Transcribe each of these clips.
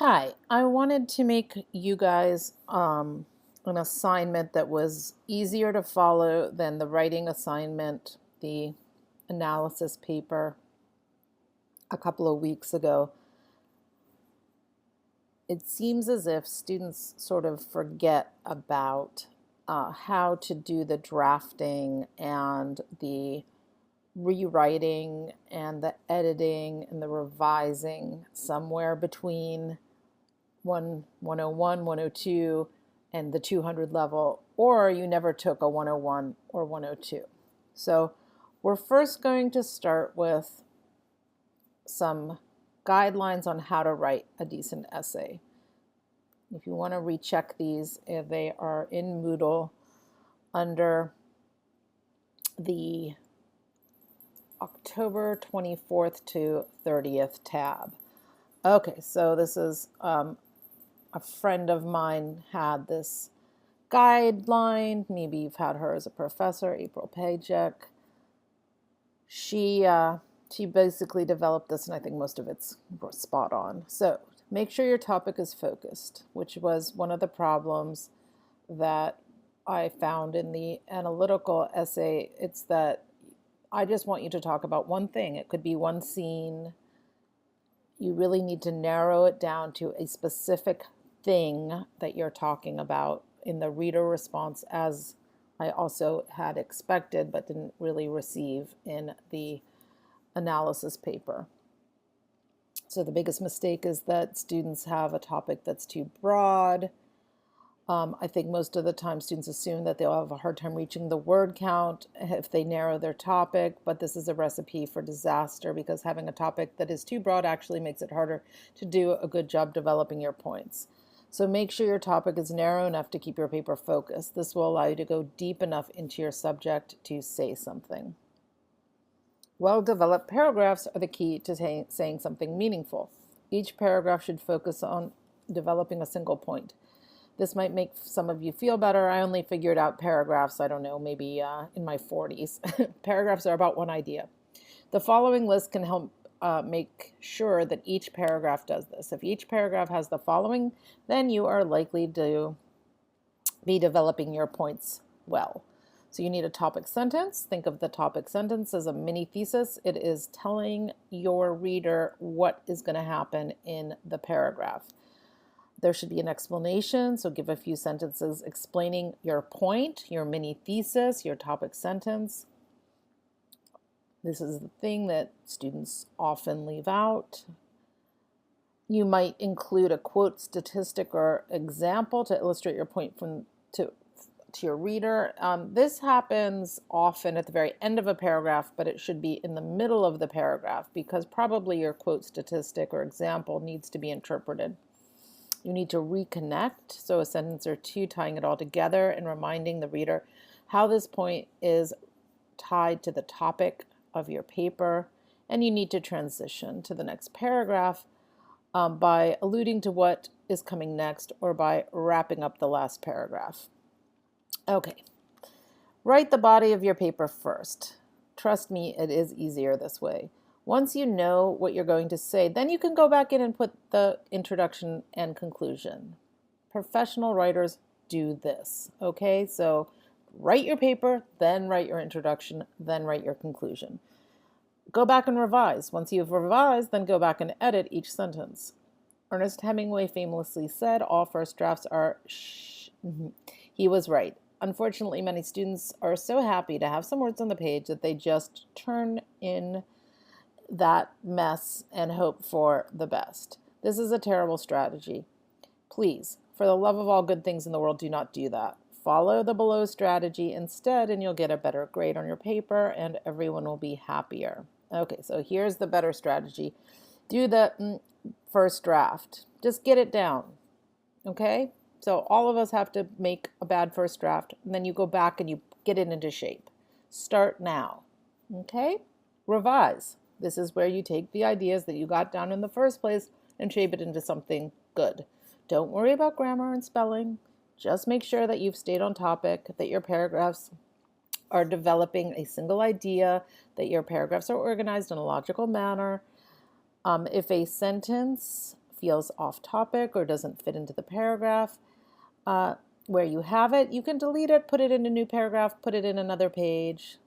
Hi, I wanted to make you guys an assignment that was easier to follow than the writing assignment, the analysis paper a couple of weeks ago. It seems as if students sort of forget about how to do the drafting and the rewriting and the editing and the revising somewhere between 101, 102, and the 200 level, or you never took a 101 or 102. So we're first going to start with some guidelines on how to write a decent essay. If you want to recheck these, they are in Moodle under the October 24th to 30th tab. Okay, so this is a friend of mine had this guideline. Maybe you've had her as a professor, April Pajek. She basically developed this, and I think most of it's spot on. So make sure your topic is focused, which was one of the problems that I found in the analytical essay. It's that I just want you to talk about one thing. It could be one scene. You really need to narrow it down to a specific thing that you're talking about in the reader response, as I also had expected but didn't really receive in the analysis paper. So the biggest mistake is that students have a topic that's too broad. I think most of the time students assume that they'll have a hard time reaching the word count if they narrow their topic, but this is a recipe for disaster because having a topic that is too broad actually makes it harder to do a good job developing your points. So make sure your topic is narrow enough to keep your paper focused. This will allow you to go deep enough into your subject to say something. Well-developed paragraphs are the key to saying something meaningful. Each paragraph should focus on developing a single point. This might make some of you feel better. I only figured out paragraphs, I don't know, maybe in my 40s. Paragraphs are about one idea. The following list can help make sure that each paragraph does this. If each paragraph has the following, then you are likely to be developing your points well. So you need a topic sentence. Think of the topic sentence as a mini thesis. It is telling your reader what is going to happen in the paragraph. There should be an explanation, so give a few sentences explaining your point, your mini thesis, your topic sentence. This is the thing that students often leave out. You might include a quote, statistic, or example to illustrate your point to your reader. This happens often at the very end of a paragraph, but it should be in the middle of the paragraph because probably your quote, statistic, or example needs to be interpreted. You need to reconnect, so a sentence or two tying it all together and reminding the reader how this point is tied to the topic of your paper. And you need to transition to the next paragraph by alluding to what is coming next or by wrapping up the last paragraph. Okay, write the body of your paper first. Trust me, it is easier this way. Once you know what you're going to say, then you can go back in and put the introduction and conclusion. Professional writers do this, okay? So write your paper, then write your introduction, then write your conclusion. Go back and revise. Once you've revised, then go back and edit each sentence. Ernest Hemingway famously said, all first drafts are shh. He was right. Unfortunately, many students are so happy to have some words on the page that they just turn in that mess and hope for the best. This is a terrible strategy. Please, for the love of all good things in the world, do not do that. Follow the below strategy instead, and you'll get a better grade on your paper, and everyone will be happier. Okay, so here's the better strategy. Do the first draft. Just get it down, okay? So all of us have to make a bad first draft, and then you go back and you get it into shape. Start now, okay? Revise. This is where you take the ideas that you got down in the first place and shape it into something good. Don't worry about grammar and spelling. Just make sure that you've stayed on topic, that your paragraphs are developing a single idea, that your paragraphs are organized in a logical manner. If a sentence feels off topic or doesn't fit into the paragraph where you have it, you can delete it, put it in a new paragraph, put it in another page.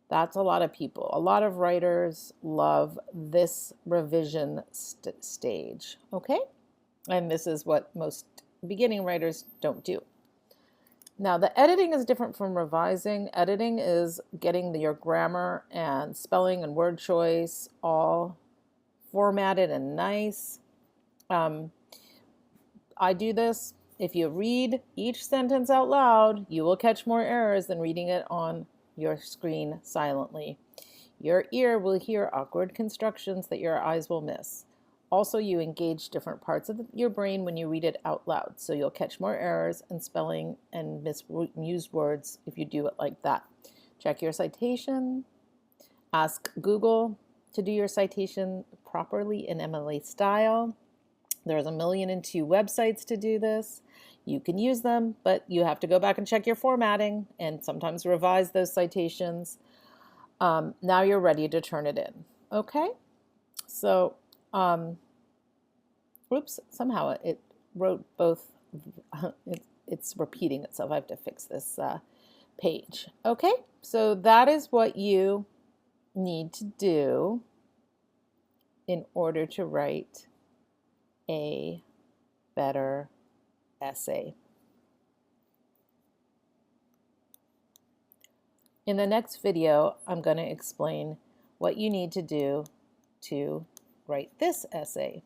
That's a lot of people. A lot of writers love this revision stage, okay? And this is what most beginning writers don't do. Now, the editing is different from revising. Editing is getting your grammar and spelling and word choice all formatted and nice. I do this. If you read each sentence out loud, you will catch more errors than reading it on your screen silently. Your ear will hear awkward constructions that your eyes will miss. Also, you engage different parts of your brain when you read it out loud, so you'll catch more errors and spelling and misused words if you do it like that. Check your citation. Ask Google to do your citation properly in MLA style. There's 1,000,002 websites to do this. You can use them, but you have to go back and check your formatting and sometimes revise those citations. Now you're ready to turn it in. Okay? So, oops, somehow it wrote both. It's repeating itself. I have to fix this page. Okay? So that is what you need to do in order to write a better essay. In the next video, I'm going to explain what you need to do to write this essay.